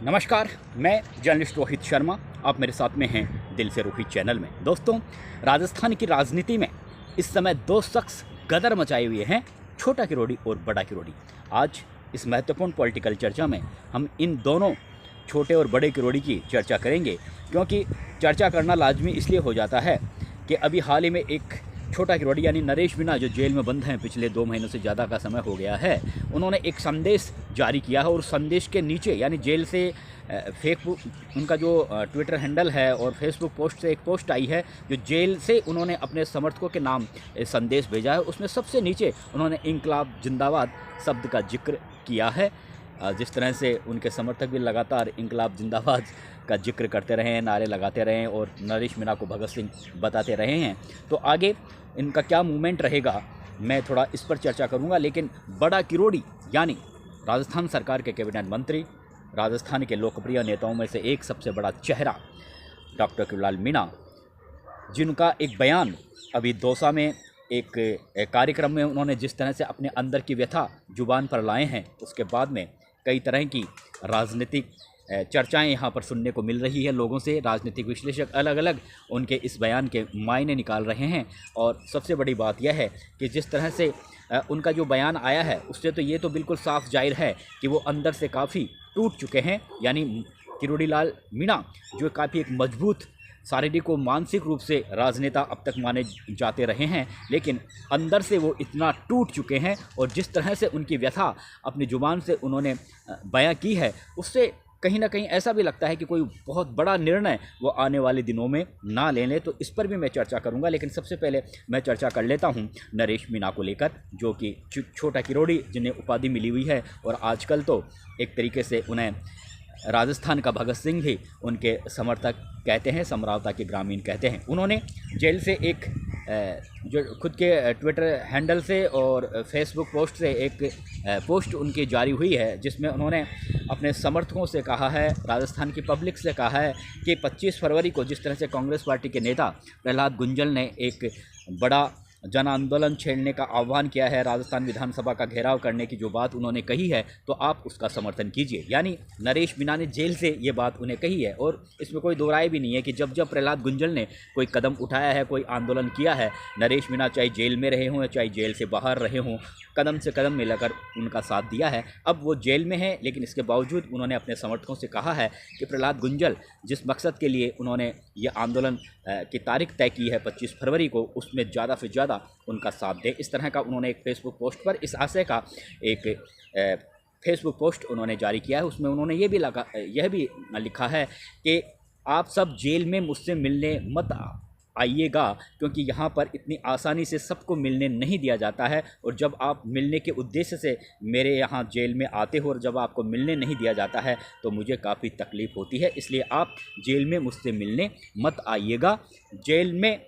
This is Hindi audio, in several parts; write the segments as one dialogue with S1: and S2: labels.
S1: नमस्कार, मैं जर्नलिस्ट रोहित शर्मा। आप मेरे साथ में हैं दिल से रोहित चैनल में। दोस्तों, राजस्थान की राजनीति में इस समय दो शख्स गदर मचाए हुए हैं, छोटा किरोड़ी और बड़ा किरोड़ी। आज इस महत्वपूर्ण पॉलिटिकल चर्चा में हम इन दोनों छोटे और बड़े किरोड़ी की चर्चा करेंगे, क्योंकि चर्चा करना लाजमी इसलिए हो जाता है कि अभी हाल ही में एक छोटा किरोड़ी यानी नरेश मीणा, जो जेल में बंद हैं पिछले 2 महीनों से ज़्यादा का समय हो गया है, उन्होंने एक संदेश जारी किया है और संदेश के नीचे यानी जेल से फेसबुक उनका जो ट्विटर हैंडल है और फेसबुक पोस्ट से एक पोस्ट आई है जो जेल से उन्होंने अपने समर्थकों के नाम संदेश भेजा है। उसमें सबसे नीचे उन्होंने इंकलाब जिंदाबाद शब्द का जिक्र किया है। जिस तरह से उनके समर्थक भी लगातार इंकलाब जिंदाबाद का जिक्र करते रहे हैं, नारे लगाते रहे हैं और नरेश मीणा को भगत सिंह बताते रहे हैं, तो आगे इनका क्या मूवमेंट रहेगा मैं थोड़ा इस पर चर्चा करूंगा। लेकिन बड़ा किरोड़ी यानी राजस्थान सरकार के कैबिनेट मंत्री, राजस्थान के लोकप्रिय नेताओं में से एक सबसे बड़ा चेहरा डॉक्टर किरोड़ीलाल मीणा, जिनका एक बयान अभी दौसा में एक कार्यक्रम में उन्होंने जिस तरह से अपने अंदर की व्यथा जुबान पर लाए हैं, उसके बाद में कई तरह की राजनीतिक चर्चाएं यहाँ पर सुनने को मिल रही है लोगों से। राजनीतिक विश्लेषक अलग अलग उनके इस बयान के मायने निकाल रहे हैं और सबसे बड़ी बात यह है कि जिस तरह से उनका जो बयान आया है उससे तो ये तो बिल्कुल साफ जाहिर है कि वो अंदर से काफ़ी टूट चुके हैं। यानी किरोड़ीलाल मीणा जो काफ़ी एक मजबूत शारीरिक और मानसिक रूप से राजनेता अब तक माने जाते रहे हैं, लेकिन अंदर से वो इतना टूट चुके हैं और जिस तरह से उनकी व्यथा अपनी ज़ुबान से उन्होंने बयां की है, उससे कहीं ना कहीं ऐसा भी लगता है कि कोई बहुत बड़ा निर्णय वो आने वाले दिनों में ना ले लें। तो इस पर भी मैं चर्चा करूंगा, लेकिन सबसे पहले मैं चर्चा कर लेता हूं नरेश मीणा को लेकर, जो कि छोटा किरोड़ी जिन्हें उपाधि मिली हुई है और आजकल तो एक तरीके से उन्हें राजस्थान का भगत सिंह ही उनके समर्थक कहते हैं, समरावता के ग्रामीण कहते हैं। उन्होंने जेल से एक जो खुद के ट्विटर हैंडल से और फेसबुक पोस्ट से एक पोस्ट उनकी जारी हुई है, जिसमें उन्होंने अपने समर्थकों से कहा है, राजस्थान की पब्लिक से कहा है कि 25 फरवरी को जिस तरह से कांग्रेस पार्टी के नेता प्रहलाद गुंजल ने एक बड़ा जन आंदोलन छेड़ने का आह्वान किया है, राजस्थान विधानसभा का घेराव करने की जो बात उन्होंने कही है, तो आप उसका समर्थन कीजिए। यानी नरेश मीणा ने जेल से ये बात उन्हें कही है और इसमें कोई दो राय भी नहीं है कि जब जब प्रहलाद गुंजल ने कोई कदम उठाया है, कोई आंदोलन किया है, नरेश मीणा चाहे जेल में रहे हों या चाहे जेल से बाहर रहे हों, कदम से कदम मिलाकर उनका साथ दिया है। अब वो जेल में है, लेकिन इसके बावजूद उन्होंने अपने समर्थकों से कहा है कि प्रहलाद गुंजल जिस मकसद के लिए उन्होंने ये आंदोलन की तारीख तय की है 25 फरवरी को, उसमें ज़्यादा से ज़्यादा उनका साथ दे। इस तरह का उन्होंने एक फेसबुक पोस्ट पर इस आशय का एक फेसबुक पोस्ट उन्होंने जारी किया है। उसमें उन्होंने यह भी लिखा है कि आप सब जेल में मुझसे मिलने मत आइएगा, क्योंकि यहाँ पर इतनी आसानी से सबको मिलने नहीं दिया जाता है और जब आप मिलने के उद्देश्य से मेरे यहाँ जेल में आते हो और जब आपको मिलने नहीं दिया जाता है तो मुझे काफ़ी तकलीफ़ होती है, इसलिए आप जेल में मुझसे मिलने मत आइएगा। जेल में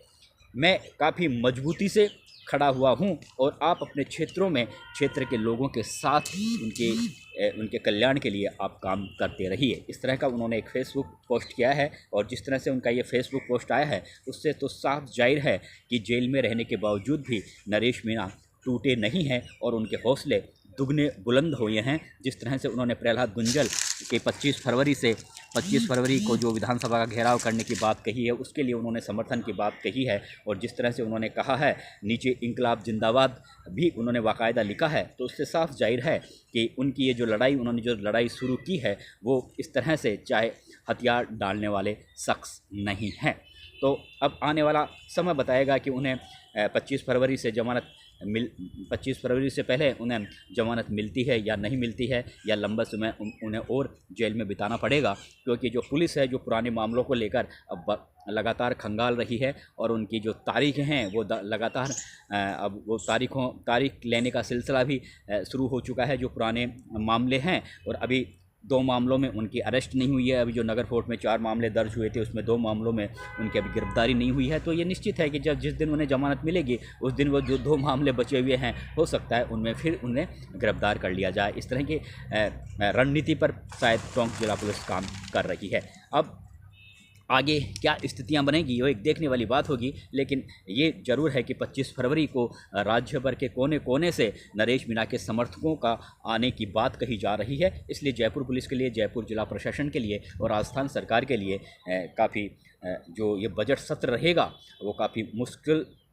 S1: मैं काफ़ी मजबूती से खड़ा हुआ हूं और आप अपने क्षेत्रों में क्षेत्र के लोगों के साथ उनके कल्याण के लिए आप काम करते रहिए। इस तरह का उन्होंने एक फेसबुक पोस्ट किया है और जिस तरह से उनका ये फेसबुक पोस्ट आया है उससे तो साफ जाहिर है कि जेल में रहने के बावजूद भी नरेश मीणा टूटे नहीं हैं और उनके हौसले दुगने बुलंद हुए हैं। जिस तरह से उन्होंने प्रहलाद गुंजल के 25 फरवरी को जो विधानसभा का घेराव करने की बात कही है, उसके लिए उन्होंने समर्थन की बात कही है और जिस तरह से उन्होंने कहा है नीचे इंकलाब जिंदाबाद भी उन्होंने बाकायदा लिखा है, तो उससे साफ जाहिर है कि उनकी ये जो लड़ाई उन्होंने जो लड़ाई शुरू की है वो इस तरह से चाहे हथियार डालने वाले शख्स नहीं हैं। तो अब आने वाला समय बताएगा कि उन्हें 25 फरवरी से पहले उन्हें जमानत मिलती है या नहीं मिलती है, या लंबा समय उन्हें और जेल में बिताना पड़ेगा, क्योंकि जो पुलिस है जो पुराने मामलों को लेकर अब लगातार खंगाल रही है और उनकी जो तारीखें हैं वो लगातार अब वो तारीख लेने का सिलसिला भी शुरू हो चुका है। जो पुराने मामले हैं और अभी 2 मामलों में उनकी अरेस्ट नहीं हुई है, अभी जो नगर फोर्ट में 4 मामले दर्ज हुए थे उसमें 2 मामलों में उनकी अभी गिरफ्तारी नहीं हुई है। तो ये निश्चित है कि जिस दिन उन्हें जमानत मिलेगी उस दिन वो जो 2 मामले बचे हुए हैं हो सकता है उनमें फिर उन्हें गिरफ्तार कर लिया जाए। इस तरह की रणनीति पर शायद टोंक जिला पुलिस काम कर रही है। अब आगे क्या स्थितियां बनेंगी वो एक देखने वाली बात होगी। लेकिन ये जरूर है कि 25 फरवरी को राज्य भर के कोने कोने से नरेश मीणा के समर्थकों का आने की बात कही जा रही है। इसलिए जयपुर पुलिस के लिए, जयपुर जिला प्रशासन के लिए और राजस्थान सरकार के लिए काफ़ी जो ये बजट सत्र रहेगा वो काफ़ी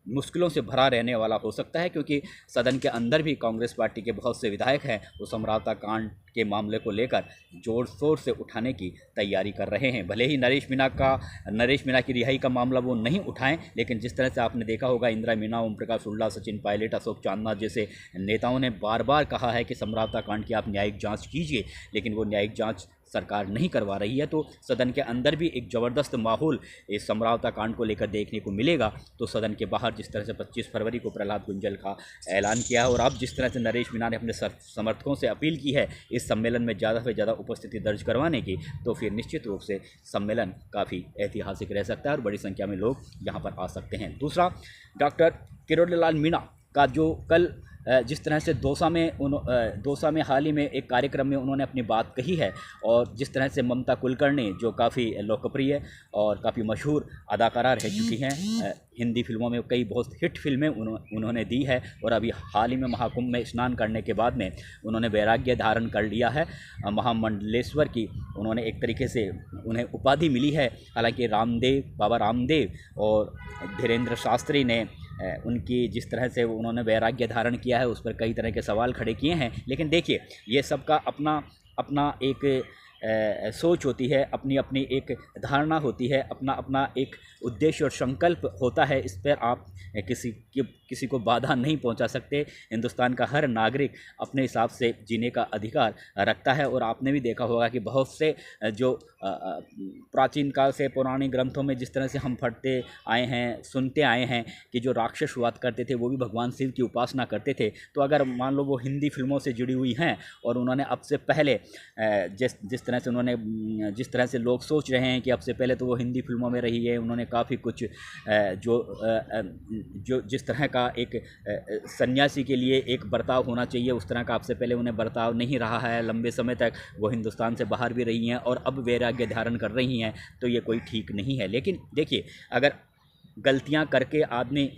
S1: मुश्किलों से भरा रहने वाला हो सकता है, क्योंकि सदन के अंदर भी कांग्रेस पार्टी के बहुत से विधायक हैं वो समझौता कांड के मामले को लेकर जोर शोर से उठाने की तैयारी कर रहे हैं। भले ही नरेश मीणा की रिहाई का मामला वो नहीं उठाएं, लेकिन जिस तरह से आपने देखा होगा इंदिरा मीणा, ओम प्रकाश उल्ला, सचिन पायलट, अशोक चांदना जैसे नेताओं ने बार बार कहा है कि समझौता कांड की आप न्यायिक जाँच कीजिए, लेकिन वो न्यायिक जाँच सरकार नहीं करवा रही है। तो सदन के अंदर भी एक ज़बरदस्त माहौल इस समझौता कांड को लेकर देखने को मिलेगा। तो सदन के बाहर जिस तरह से 25 फरवरी को प्रहलाद गुंजल का ऐलान किया है और अब जिस तरह से नरेश मीणा ने अपने समर्थकों से अपील की है इस सम्मेलन में ज़्यादा से ज़्यादा उपस्थिति दर्ज करवाने की, तो फिर निश्चित रूप से सम्मेलन काफ़ी ऐतिहासिक रह सकता है और बड़ी संख्या में लोग यहाँ पर आ सकते हैं। दूसरा, डॉक्टर किरोड़ीलाल मीणा का जो कल जिस तरह से दौसा में हाल ही में एक कार्यक्रम में उन्होंने अपनी बात कही है और जिस तरह से ममता कुलकर्णी जो काफ़ी लोकप्रिय और काफ़ी मशहूर अदाकारा रह चुकी हैं, हिंदी फिल्मों में कई बहुत हिट फिल्में उन्होंने दी है और अभी हाल ही में महाकुंभ में स्नान करने के बाद में उन्होंने वैराग्य धारण कर लिया है। महामंडलेश्वर की उन्होंने एक तरीके से उन्हें उपाधि मिली है। हालांकि बाबा रामदेव और धीरेन्द्र शास्त्री ने उनकी जिस तरह से उन्होंने वैराग्य धारण किया है उस पर कई तरह के सवाल खड़े किए हैं। लेकिन देखिए, ये सबका अपना एक सोच होती है, अपनी एक धारणा होती है, अपना एक उद्देश्य और संकल्प होता है। इस पर आप किसी को बाधा नहीं पहुंचा सकते। हिंदुस्तान का हर नागरिक अपने हिसाब से जीने का अधिकार रखता है और आपने भी देखा होगा कि बहुत से जो प्राचीन काल से पुराने ग्रंथों में जिस तरह से हम पढ़ते आए हैं, सुनते आए हैं कि जो राक्षस हुआ करते थे वो भी भगवान शिव की उपासना करते थे। तो अगर मान लो वो हिंदी फिल्मों से जुड़ी हुई हैं और उन्होंने अब से पहले जिस तरह से लोग सोच रहे हैं कि अब से पहले तो वो हिंदी फिल्मों में रही है, उन्होंने काफ़ी कुछ जो जिस तरह का एक सन्यासी के लिए एक बर्ताव होना चाहिए उस तरह का अब से पहले उन्हें बर्ताव नहीं रहा है। लंबे समय तक वो हिंदुस्तान से बाहर भी रही हैं और अब वैराग्य धारण कर रही हैं, तो ये कोई ठीक नहीं है। लेकिन देखिए, अगर गलतियां करके आदमी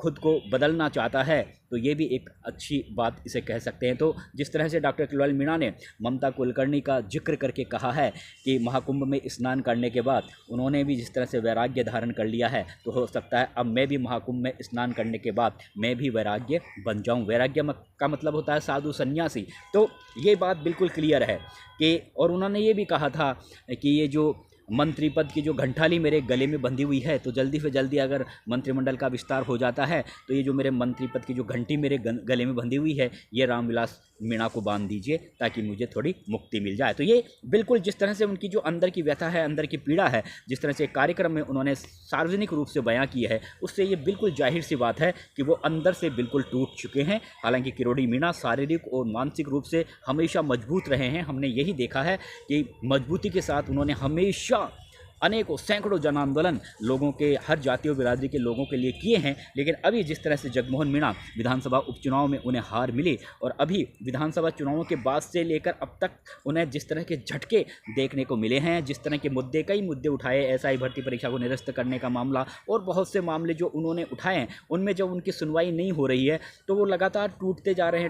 S1: खुद को बदलना चाहता है तो ये भी एक अच्छी बात इसे कह सकते हैं। तो जिस तरह से डॉक्टर किरोड़ीलाल मीणा ने ममता कुलकर्णी का जिक्र करके कहा है कि महाकुंभ में स्नान करने के बाद उन्होंने भी जिस तरह से वैराग्य धारण कर लिया है, तो हो सकता है अब मैं भी महाकुंभ में स्नान करने के बाद मैं भी वैराग्य बन जाऊं। वैराग्य का मतलब होता है साधु सन्यासी। तो ये बात बिल्कुल क्लियर है कि, और उन्होंने ये भी कहा था कि ये जो मंत्री पद की जो घंटाली मेरे गले में बंधी हुई है, तो जल्दी से जल्दी अगर मंत्रिमंडल का विस्तार हो जाता है तो ये जो मेरे मंत्री पद की जो घंटी मेरे गले में बंधी हुई है ये रामविलास मीणा को बांध दीजिए ताकि मुझे थोड़ी मुक्ति मिल जाए। तो ये बिल्कुल जिस तरह से उनकी जो अंदर की व्यथा है, अंदर की पीड़ा है, जिस तरह से कार्यक्रम में उन्होंने सार्वजनिक रूप से बयां की है, उससे ये बिल्कुल जाहिर सी बात है कि वो अंदर से बिल्कुल टूट चुके हैं। हालांकि किरोड़ी मीणा शारीरिक और मानसिक रूप से हमेशा मजबूत रहे हैं। हमने यही देखा है कि मजबूती के साथ उन्होंने हमेशा अनेकों सैकड़ों जन आंदोलन लोगों के, हर जाति और बिरादरी के लोगों के लिए किए हैं। लेकिन अभी जिस तरह से जगमोहन मीणा विधानसभा उपचुनाव में उन्हें हार मिली और अभी विधानसभा चुनावों के बाद से लेकर अब तक उन्हें जिस तरह के झटके देखने को मिले हैं, जिस तरह के कई मुद्दे उठाए, एसआई भर्ती परीक्षा को निरस्त करने का मामला और बहुत से मामले जो उन्होंने उठाए हैं, उनमें जब उनकी सुनवाई नहीं हो रही है तो वो लगातार टूटते जा रहे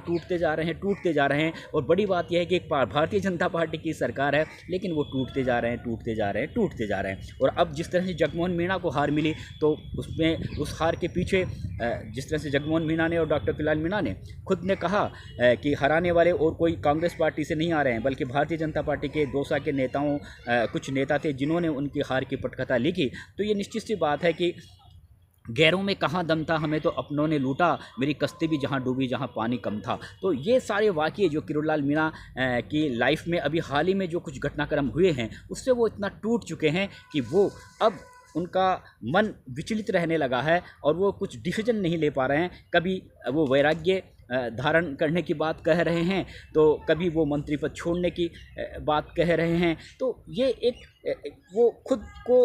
S1: हैं। और बड़ी बात यह है कि एक भारतीय जनता पार्टी की सरकार है लेकिन वो टूटते जा रहे हैं। और अब जिस तरह से जगमोहन मीणा को हार मिली तो उस हार के पीछे जिस तरह से जगमोहन मीणा ने और डॉक्टर किरोड़ीलाल मीणा ने खुद ने कहा कि हराने वाले और कोई कांग्रेस पार्टी से नहीं आ रहे हैं, बल्कि भारतीय जनता पार्टी के दौसा के नेताओं, कुछ नेता थे जिन्होंने उनकी हार की पटकथा लिखी। तो ये निश्चित सी बात है कि गैरों में कहाँ दम था, हमें तो अपनों ने लूटा, मेरी कश्ती भी जहाँ डूबी जहाँ पानी कम था। तो ये सारे वाक़ये जो किरोड़ीलाल मीणा की लाइफ में अभी हाल ही में जो कुछ घटनाक्रम हुए हैं उससे वो इतना टूट चुके हैं कि वो अब उनका मन विचलित रहने लगा है और वो कुछ डिसीजन नहीं ले पा रहे हैं। कभी वो वैराग्य धारण करने की बात कह रहे हैं, तो कभी वो मंत्री पद छोड़ने की बात कह रहे हैं। तो ये एक वो खुद को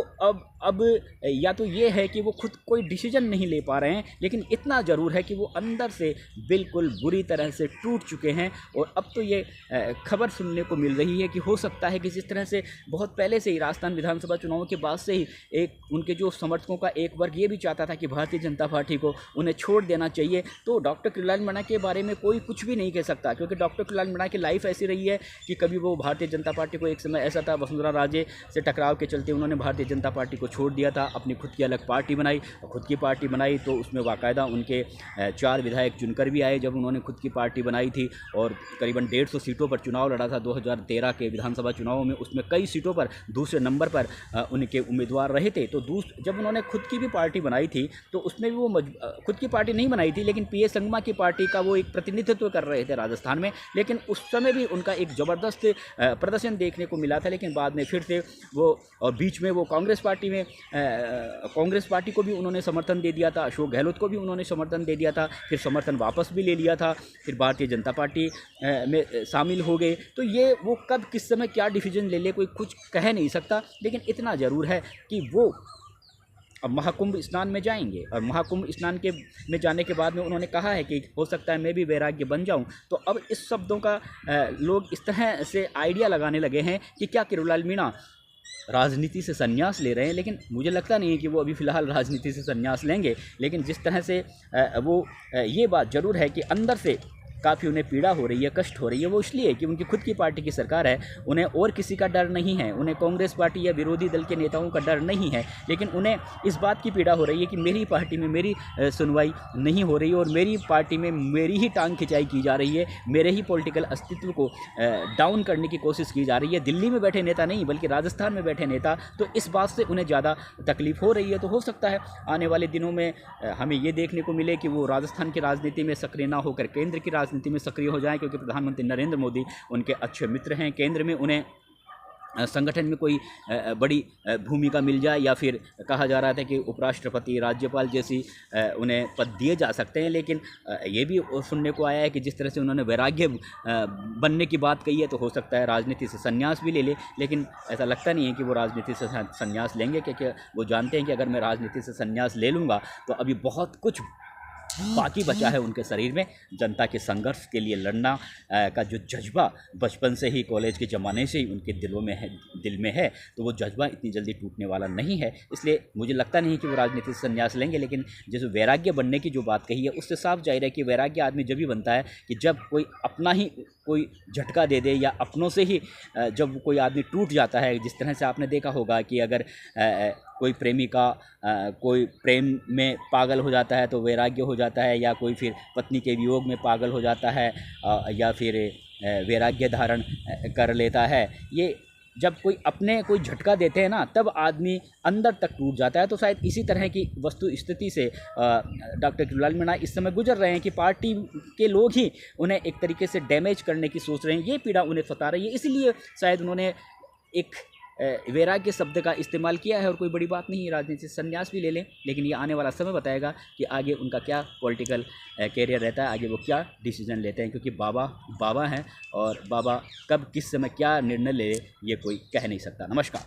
S1: अब या तो ये है कि वो खुद कोई डिसीजन नहीं ले पा रहे हैं, लेकिन इतना ज़रूर है कि वो अंदर से बिल्कुल बुरी तरह से टूट चुके हैं। और अब तो ये खबर सुनने को मिल रही है कि हो सकता है कि जिस तरह से बहुत पहले से ही राजस्थान विधानसभा चुनावों के बाद से ही एक उनके जो समर्थकों का एक वर्ग ये भी चाहता था कि भारतीय जनता पार्टी को उन्हें छोड़ देना चाहिए, तो डॉक्टर किरोड़ीलाल मीणा के बारे में कोई कुछ भी नहीं कह सकता, क्योंकि डॉक्टर किरोड़ीलाल मीणा की लाइफ ऐसी रही है कि कभी वो भारतीय जनता पार्टी को, एक समय ऐसा था वसुंधरा राजे से टकराव के चलते उन्होंने भारतीय जनता पार्टी को छोड़ दिया था, अपनी खुद की अलग पार्टी बनाई। खुद की पार्टी बनाई तो उसमें बाकायदा उनके 4 विधायक चुनकर भी आए जब उन्होंने खुद की पार्टी बनाई थी, और करीबन 150 सीटों पर चुनाव लड़ा था 2013 के विधानसभा चुनावों में। उसमें कई सीटों पर दूसरे नंबर पर उनके उम्मीदवार रहे थे। तो जब उन्होंने खुद की भी पार्टी बनाई थी तो उसमें भी वो खुद की पार्टी नहीं बनाई थी, लेकिन पीए संगमा की पार्टी का वो एक प्रतिनिधित्व कर रहे थे राजस्थान में। लेकिन उस समय भी उनका एक ज़बरदस्त प्रदर्शन देखने को मिला था, लेकिन बाद में फिर से वो, और बीच में वो कांग्रेस पार्टी को भी उन्होंने समर्थन दे दिया था, अशोक गहलोत को भी उन्होंने समर्थन दे दिया था, फिर समर्थन वापस भी ले लिया था, फिर भारतीय जनता पार्टी में शामिल हो गए। तो ये वो कब किस समय क्या डिसीजन ले कुछ कह नहीं सकता, लेकिन इतना ज़रूर है कि वो अब महाकुंभ स्नान में जाएंगे, और महाकुंभ स्नान में जाने के बाद में उन्होंने कहा है कि हो सकता है मैं भी वैराग्य बन जाऊं। तो अब इस शब्दों का लोग इस तरह से आइडिया लगाने लगे हैं कि क्या किरोड़ीलाल मीणा राजनीति से संन्यास ले रहे हैं, लेकिन मुझे लगता नहीं है कि वो अभी फ़िलहाल राजनीति से संन्यास लेंगे। लेकिन जिस तरह से वो ये बात ज़रूर है कि अंदर से काफ़ी उन्हें पीड़ा हो रही है, कष्ट हो रही है, वो इसलिए कि उनकी खुद की पार्टी की सरकार है, उन्हें और किसी का डर नहीं है, उन्हें कांग्रेस पार्टी या विरोधी दल के नेताओं का डर नहीं है, लेकिन उन्हें इस बात की पीड़ा हो रही है कि मेरी पार्टी में मेरी सुनवाई नहीं हो रही है, और मेरी पार्टी में मेरी ही टांग खिंचाई की जा रही है, मेरे ही पॉलिटिकल अस्तित्व को डाउन करने की कोशिश की जा रही है। दिल्ली में बैठे नेता नहीं, बल्कि राजस्थान में बैठे नेता, तो इस बात से उन्हें ज़्यादा तकलीफ हो रही है। तो हो सकता है आने वाले दिनों में हमें ये देखने को मिले कि वो राजस्थान की राजनीति में सक्रिय ना होकर केंद्र की राजनीति में सक्रिय हो जाएं, क्योंकि प्रधानमंत्री नरेंद्र मोदी उनके अच्छे मित्र हैं। केंद्र में उन्हें संगठन में कोई बड़ी भूमिका मिल जाए, या फिर कहा जा रहा था कि उपराष्ट्रपति, राज्यपाल जैसी उन्हें पद दिए जा सकते हैं। लेकिन ये भी सुनने को आया है कि जिस तरह से उन्होंने वैराग्य बनने की बात कही है, तो हो सकता है राजनीति से संन्यास भी ले ले। लेकिन ऐसा लगता नहीं है कि वो राजनीति से संन्यास लेंगे, क्योंकि वो जानते हैं कि अगर मैं राजनीति से संन्यास ले लूँगा तो अभी बहुत कुछ बाकी बचा है उनके शरीर में। जनता के संघर्ष के लिए लड़ना का जो जज्बा बचपन से ही, कॉलेज के ज़माने से ही उनके दिल में है, तो वो जज्बा इतनी जल्दी टूटने वाला नहीं है। इसलिए मुझे लगता नहीं कि वो राजनीति से संन्यास लेंगे। लेकिन जैसे वैराग्य बनने की जो बात कही है, उससे साफ जाहिर है कि वैराग्य आदमी जब भी बनता है कि जब कोई अपना ही कोई झटका दे दे, या अपनों से ही जब कोई आदमी टूट जाता है। जिस तरह से आपने देखा होगा कि अगर कोई प्रेमिका कोई प्रेम में पागल हो जाता है तो वैराग्य हो जाता है, या कोई फिर पत्नी के वियोग में पागल हो जाता है, या फिर वैराग्य धारण कर लेता है। ये जब कोई झटका देते हैं ना, तब आदमी अंदर तक टूट जाता है। तो शायद इसी तरह की वस्तु स्थिति से डॉक्टर किरोड़ीलाल मीणा इस समय गुजर रहे हैं कि पार्टी के लोग ही उन्हें एक तरीके से डैमेज करने की सोच रहे हैं। ये पीड़ा उन्हें सता रही है, इसलिए शायद उन्होंने एक वैराग्य शब्द का इस्तेमाल किया है। और कोई बड़ी बात नहीं है, राजनीति से संन्यास भी ले लें, लेकिन ये आने वाला समय बताएगा कि आगे उनका क्या पॉलिटिकल कैरियर रहता है, आगे वो क्या डिसीजन लेते हैं। क्योंकि बाबा हैं, और बाबा कब किस समय क्या निर्णय ले ये कोई कह नहीं सकता। नमस्कार।